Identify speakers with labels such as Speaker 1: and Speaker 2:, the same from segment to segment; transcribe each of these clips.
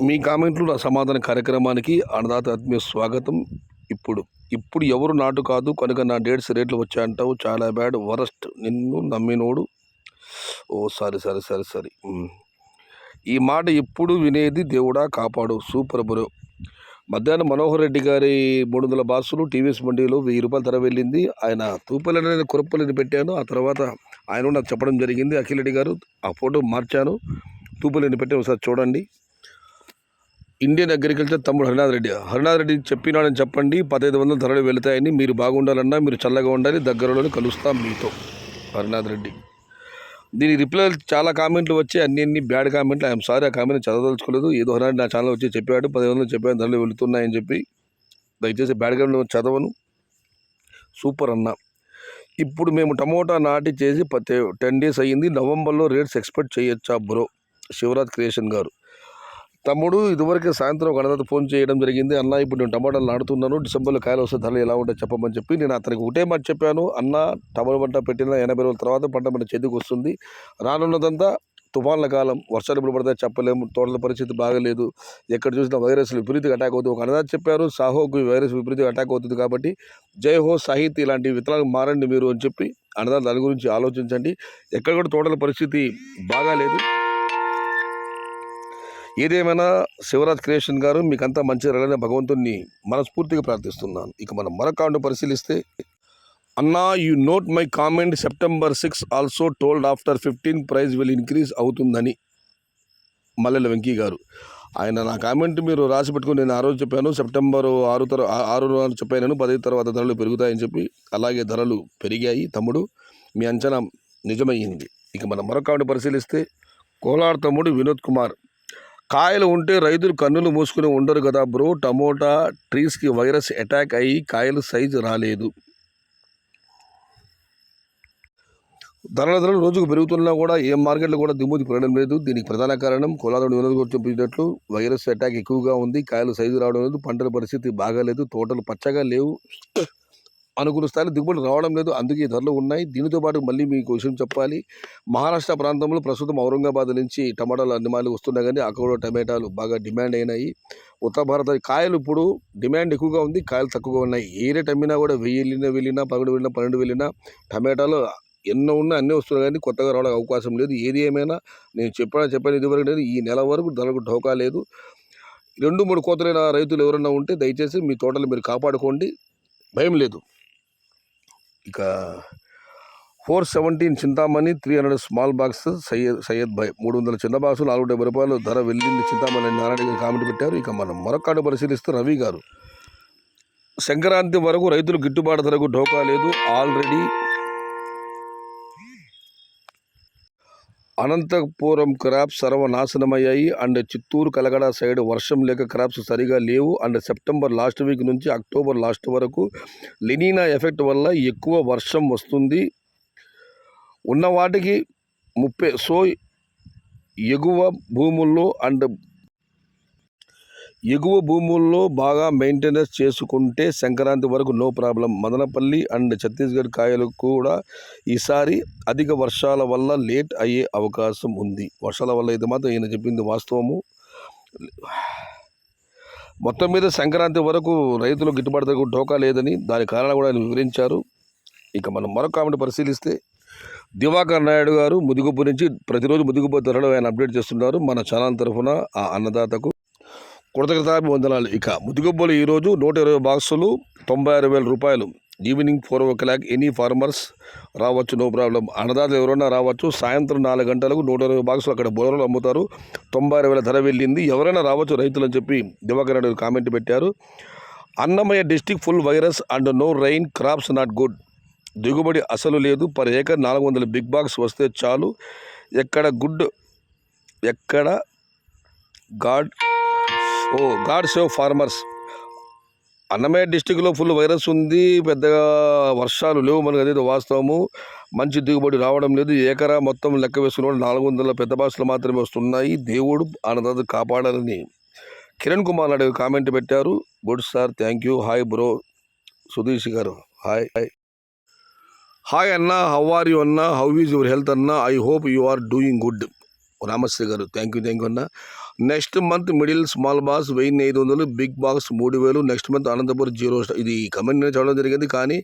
Speaker 1: మీ కామెంట్లు నా సమాధాన కార్యక్రమానికి అన్నదాత ఆత్మీయ స్వాగతం. ఇప్పుడు ఇప్పుడు ఎవరు నాటు కాదు కనుక నా డేట్స్ రేట్లు వచ్చాయంటావు, చాలా బ్యాడ్ వరస్ట్ నిన్ను నమ్మినోడు. ఓ సారీ సారీ సారీ సారీ ఈ మాట ఎప్పుడు వినేది దేవుడా కాపాడు. Super bro. మధ్యాహ్నం మనోహర్ రెడ్డి గారి 300 బాక్సులు టీవీఎస్ మండీలో 1000 రూపాయల ధర వెళ్ళింది. ఆయన తూపలని కురప్పలని పెట్టాను. ఆ తర్వాత ఆయన నాకు చెప్పడం జరిగింది, అఖిల్ రెడ్డి గారు ఆ ఫోటో మార్చాను, తూపలని పెట్టాను, ఒకసారి చూడండి. ఇండియన్ అగ్రికల్చర్ తమ్ముడు హరినాథ్ రెడ్డి చెప్పినాడని చెప్పండి, 1500 ధరలు వెళతాయని. మీరు బాగుండాలన్నా మీరు చల్లగా ఉండాలి, దగ్గరలోనే కలుస్తాం మీతో. హరినాథ్ రెడ్డి. దీని రిప్లై చాలా కామెంట్లు వచ్చి అన్ని బ్యాడ్ కామెంట్లు. ఐఎమ్ సారీ, ఆ కామెంట్ చదవదలుచుకోలేదు. ఏదో హరినాథ్ నా ఛానల్ వచ్చి చెప్పాడు 1500 చెప్పాను ధరలు వెళుతున్నాయని చెప్పి. దయచేసి బ్యాడ్ కామెంట్ చదవను. సూపర్ అన్న. ఇప్పుడు మేము టమోటా నాటి చేసి 10 డేస్ అయ్యింది. నవంబర్లో రేట్స్ ఎక్స్పెక్ట్ చేయొచ్చా బ్రో? శివరాజ్ క్రియేషన్ గారు. తమ్ముడు ఇదివరకే సాయంత్రం ఒక అన్నదాత ఫోన్ చేయడం జరిగింది, అన్న ఇప్పుడు నేను టమాటాలు నాటుతున్నాను, డిసెంబర్లో కాయలు వస్తే ధరలు ఎలా ఉంటాయి చెప్పమని చెప్పి. నేను అతనికి ఒకటే మాట చెప్పాను, అన్న టమాటా పంట పెట్టిన 80 రోజుల తర్వాత పంట మన చేతికి వస్తుంది. రానున్నదంతా తుఫాన్ల కాలం, వర్షాలు ఇప్పుడు పడితే చెప్పలేము, తోటల పరిస్థితి బాగలేదు, ఎక్కడ చూసినా వైరస్లు విపరీతంగా అటాక్ అవుతుంది. ఒక అన్నదాత చెప్పారు, సాహోకు వైరస్ విపరీతంగా అటాక్ అవుతుంది కాబట్టి జై హో సాహిత్ ఇలాంటి విత్తనాలు మారండి మీరు అని చెప్పి అన్నదాత దాని గురించి ఆలోచించండి. ఎక్కడ కూడా తోటల పరిస్థితి బాగాలేదు. ఏదేమైనా శివరాజ్ క్రియేషన్ గారు మీకంతా మంచి జరగాలని భగవంతుని మనస్ఫూర్తిగా ప్రార్థిస్తున్నాను. ఇక మనం మరొక కామెంట్ పరిశీలిస్తే, అన్నా you note my comment September 6 also told after 15 price will increase అవుతుందని. మల్లెల వెంకీ గారు. ఆయన నా కామెంట్ మీరు రాసి పెట్టుకుని, నేను ఆ రోజు చెప్పాను సెప్టెంబర్ 6 చెప్పాను 10 తర్వాత ధరలు పెరుగుతాయని చెప్పి. అలాగే ధరలు పెరిగాయి తమ్ముడు, మీ అంచనా నిజమయ్యింది. ఇక మనం మరొక కామెంట్ పరిశీలిస్తే, కోలార్ తమ్ముడు వినోద్ కుమార్. కాయలు ఉంటే రైతులు కన్నులు మూసుకుని ఉండరు కదా బ్రో, టమోటా ట్రీస్కి వైరస్ అటాక్ అయ్యి కాయలు సైజు రాలేదు. ధరలు రోజుకు పెరుగుతున్నా కూడా ఏ మార్కెట్లో కూడా దిగుమతి పెరగడం లేదు. దీనికి ప్రధాన కారణం కోలాదోడు వినోద్ చెప్పినట్లు వైరస్ అటాక్ ఎక్కువగా ఉంది, కాయలు సైజు రావడం లేదు, పంటల పరిస్థితి బాగాలేదు, తోటలు పచ్చగా లేవు, అనుకున్న స్థాయిలో దిగుబడి రావడం లేదు, అందుకే ధరలు ఉన్నాయి. దీనితో పాటు మళ్ళీ మీకు విషయం చెప్పాలి, మహారాష్ట్ర ప్రాంతంలో ప్రస్తుతం ఔరంగాబాద్ నుంచి టమాటాలు అన్ని మాలు వస్తున్నాయి, కానీ అక్కడ టమాటాలు బాగా డిమాండ్ అయినాయి. ఉత్తర భారత కాయలు ఇప్పుడు డిమాండ్ ఎక్కువగా ఉంది, కాయలు తక్కువగా ఉన్నాయి. ఏ రేట్ అమ్మినా కూడా 1000 వెళ్ళినా 11 వెళ్ళినా 12 వెళ్ళినా టమాటాలు ఎన్నో ఉన్నా అన్నీ వస్తున్నాయి, కానీ కొత్తగా రావడానికి అవకాశం లేదు. ఏది ఏమైనా నేను చెప్పాను ఇదివరకు లేదు, ఈ నెల వరకు ధరకు ఢోకా లేదు. 2-3 కోతలైన రైతులు ఎవరైనా ఉంటే దయచేసి మీ తోటలు మీరు కాపాడుకోండి, భయం లేదు. ఇక 417 చింతామణి 300 స్మాల్ బాక్స్ సయ్యద్ భాయ్ 300 చిన్న బాక్సులు 470 రూపాయలు ధర వెళ్ళింది చింతామణి నారాయణ గారు కామెంట్ పెట్టారు. ఇక మనం మరొక పరిశీలిస్తూ రవి గారు. సంక్రాంతి వరకు రైతులు గిట్టుబాటు ధరకు ఢోకా లేదు, ఆల్రెడీ అనంతపురం క్రాప్స్ సర్వనాశనమయ్యాయి అండ్ చిత్తూరు కలగడ సైడ్ వర్షం లేక క్రాప్స్ సరిగా లేవు అండ్ సెప్టెంబర్ లాస్ట్ వీక్ నుంచి అక్టోబర్ లాస్ట్ వరకు లెనినా ఎఫెక్ట్ వల్ల ఎక్కువ వర్షం వస్తుంది. ఉన్న వాటికి 30 సో ఎగువ భూముల్లో బాగా మెయింటెనెన్స్ చేసుకుంటే సంక్రాంతి వరకు no problem. Madanapalle and Chhattisgarh కాయలు కూడా ఈసారి అధిక వర్షాల వల్ల లేట్ అయ్యే అవకాశం ఉంది. వర్షాల వల్ల ఇది మాత్రం ఈయన చెప్పింది వాస్తవము. మొత్తం మీద సంక్రాంతి వరకు రైతులు గిట్టుబాటు ధరకు ఢోకా లేదని దాని కారణం కూడా ఆయన వివరించారు. ఇక మనం మరొక కామెంట్ పరిశీలిస్తే, దివాకర్ నాయుడు గారు ముదిగుబ్బు నుంచి ప్రతిరోజు ముదిగుబ్బు ధరలు ఆయన అప్డేట్ చేస్తున్నారు. మన ఛానల్ తరఫున ఆ అన్నదాతకు కృతజ్ఞతాభి వందనాలు. ఇక ముదిగుబ్బలు ఈరోజు 120 బాక్సులు 96,000 రూపాయలు. ఈవినింగ్ 4 o'clock ఎనీ ఫార్మర్స్ రావచ్చు, నో ప్రాబ్లం. అన్నదాతలు ఎవరైనా రావచ్చు. సాయంత్రం 4 గంటలకు 120 బాక్సులు అక్కడ బోర్లు అమ్ముతారు, 96,000 ధర వెళ్ళింది, ఎవరైనా రావచ్చు రైతులు అని చెప్పి దివాకర్ నాయుడు కామెంట్ పెట్టారు. Annamayya district full virus and no rain, crops not good, దిగుబడి అసలు లేదు, పర్ ఏకర్ 400 బిగ్ బాక్స్ వస్తే చాలు, ఎక్కడ గాడ్ సేవ్ ఫార్మర్స్. అన్నమయ్య డిస్టిక్లో ఫుల్ వైరస్ ఉంది, పెద్దగా వర్షాలు లేవు, మనకు అదేదో వాస్తవము. మంచి దిగుబడి రావడం లేదు, ఏకరా మొత్తం లెక్క వేసుకున్న 400 పెద్ద బాక్సులు మాత్రమే వస్తున్నాయి. దేవుడు అన్నదాత కాపాడాలని కిరణ్ కుమార్ నాయుడు కామెంట్ పెట్టారు. Good sir, thank you. Hi bro Sudheesh గారు. హాయ్ అన్న, హౌ ఆర్ యూ అన్న, హౌ ఈజ్ యువర్ హెల్త్ అన్న, I hope you are doing good. Ramasri గారు థ్యాంక్ యూ అన్న. Next month middle small box 1500, big box 3000. Next month Anantapur zero ఇది comment నేను చదవడం జరిగింది, కానీ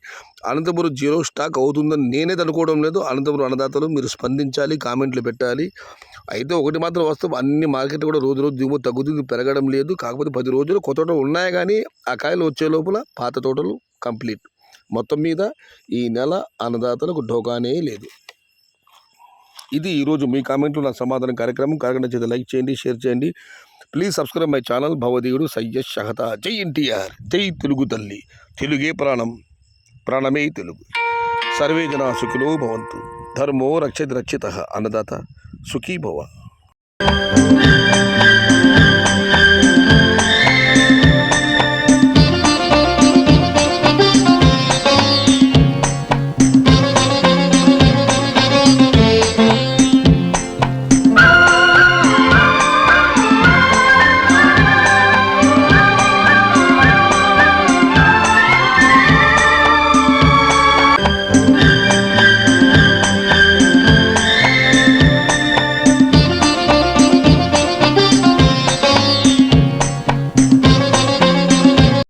Speaker 1: అనంతపురం జీరో స్టాక్ అవుతుందని నేనే అనుకోవడం లేదు. అనంతపురం అన్నదాతలు మీరు స్పందించాలి, కామెంట్లు పెట్టాలి. అయితే ఒకటి మాత్రం వస్తాం, అన్ని మార్కెట్ కూడా రోజు రోజు దిగుమతి తగ్గుతుంది, పెరగడం లేదు. కాకపోతే 10 రోజులు కొత్త తోటలు ఉన్నాయి, కానీ ఆ కాయలు వచ్చే లోపల పాత తోటలు కంప్లీట్. మొత్తం మీద ఈ నెల అన్నదాతలకు ఢోకానే లేదు. ఇది ఈరోజు మీ కామెంట్లు నా సమాధానం కార్యక్రమం. నచ్చితే లైక్ చేయండి, షేర్ చేయండి. Please subscribe my channel. భవదీయుడు సయ్యద్ షహతా. జై ఎన్టీఆర్, జై తెలుగు తల్లి, తెలుగే ప్రాణం, ప్రాణమే తెలుగు. సర్వే జనా సుఖినో భవంతు. ధర్మో రక్షిత రక్షిత. అన్నదాత సుఖీ భవ.